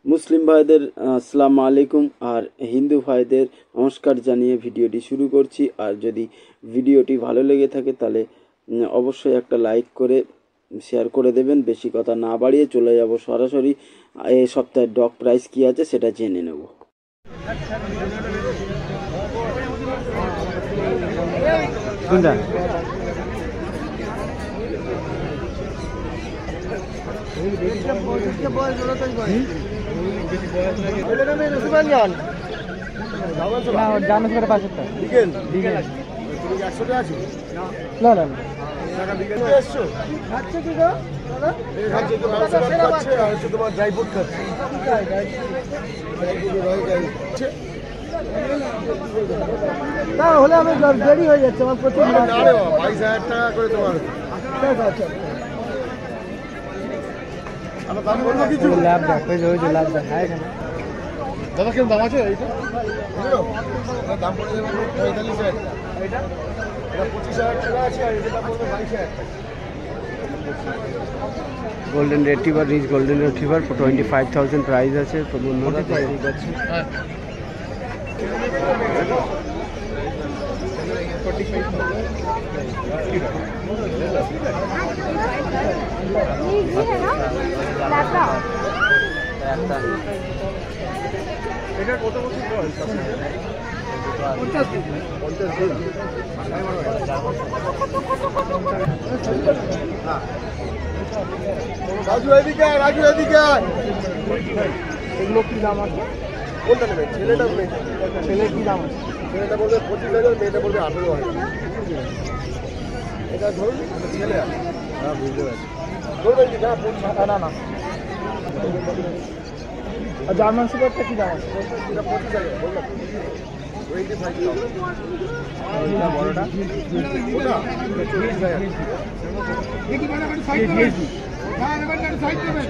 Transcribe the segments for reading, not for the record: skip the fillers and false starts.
মুসলিম ভাইদের আসসালামু আলাইকুম আর হিন্দু ভাইদের নমস্কার জানিয়ে ভিডিওটি শুরু করছি। আর যদি ভিডিওটি ভালো লেগে থাকে তাহলে অবশ্যই একটা লাইক করে শেয়ার করে দেবেন। বেশি কথা না বাড়িয়ে চলে যাব সরাসরি এই সপ্তাহের ডগ প্রাইস কী আছে সেটা জেনে নেব। তাহলে আমি দেরি হয়ে যাচ্ছে আমার প্রতি 22,000 টাকা করে তোমার দাদা কেমন দাম আছে এইটা? দাম পড়ে যাবে 45,000। এটা 25,000 টাকা আছে আর এটা পড়বে 22,000 টাকা। Golden retriever rich golden retriever 25,000 price আছে। তো বন্ধুরা দেখতেই পাচ্ছেন এটা কত বছর বয়স? 50 দিন। রাজু এদিকে এগুলো কি দাম আছে? কোনটা নেবেন? ছেলেটা মেয়েটা? ছেলে কি দাম আছে? ছেলেটা বলবে 25,000, মেয়েটা বলবে 18,000। এটা ধরুন ছেলে আছে। হ্যাঁ বুঝতে পারছি। ধরবেন কি না? না আর জার্মান শেফার্ডটা কি দাম আছে? এটা 25,000 বললাম। 25,000। ওইটা বড়টা? ওটা 40,000। দেখি বাড়াবাড়ি সাইড দেবেন। হ্যাঁ বাড়াবাড়ি সাইড দেবেন।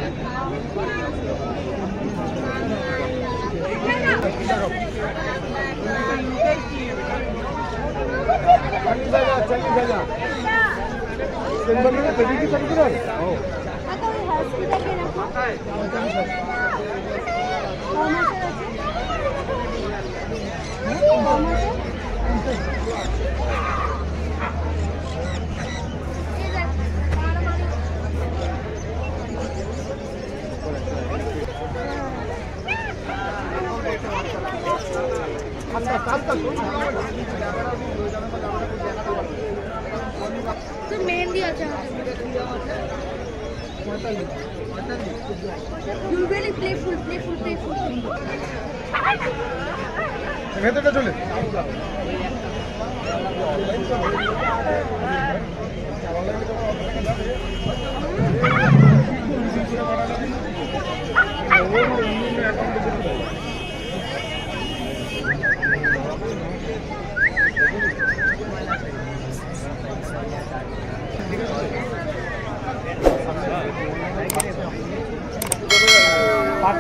মেহেন্দি আছে Usually playful. ভেতরটা চলে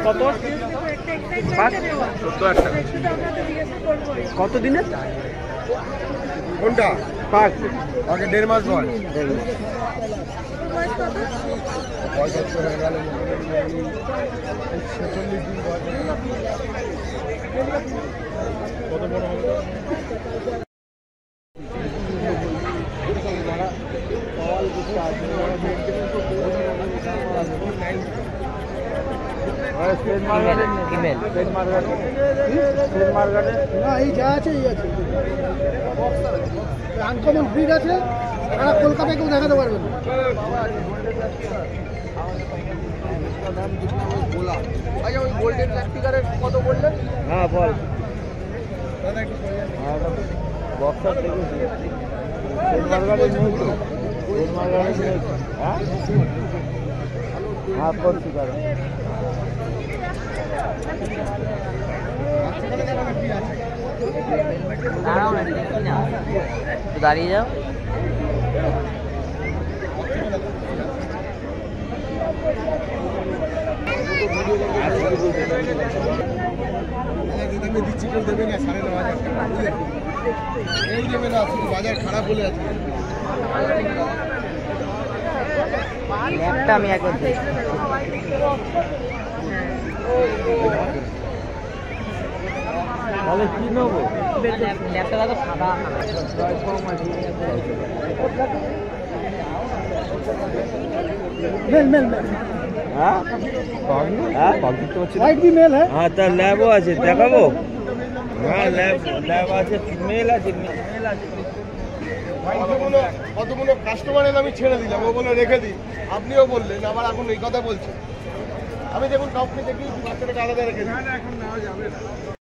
কত? 70,000 টাকা। কত দিনের কোনটা? পাক আগে 1.5 মাস বয়স। বয়স হচ্ছে হয়ে গেল 46 দিন বয়স। কত বড় হবে? না এই যা আছে এই আছে আনকমন ব্রিড আছে। সারা কলকাতায় কেউ দেখাতে পারবে না। আচ্ছা ওই গোল্ডেন ল্যাকটিকারের কত বললেন? হ্যাঁ বল দাদা একটু বক্সার থেকে হ্যাঁ করছি কারণ দাঁড়িয়ে যাও। দিচ্ছি কেউ দেবে না 9,500 টাকা বুঝলেন? এই দেবে না, শুধু বাজার খারাপ বলে আছে। একটা আমি একবার তাহলে কি নেবো? मेल मेल मेल হ্যাঁ হ্যাঁ वाइट भी मेल है হ্যাঁ, তার ল্যাবও আছে, দেখাবো? হ্যাঁ, ল্যাব আছে, মেল আছে, কতগুলো কাস্টমারের আমি ছেড়ে দিলাম, ও বলে রেখে দিই, আপনিও বললেন, আবার এখন এই কথা বলছেন। আমি দেখুন কাউকে দেখি বাচ্চাটাকে আলাদা রেখে দিই।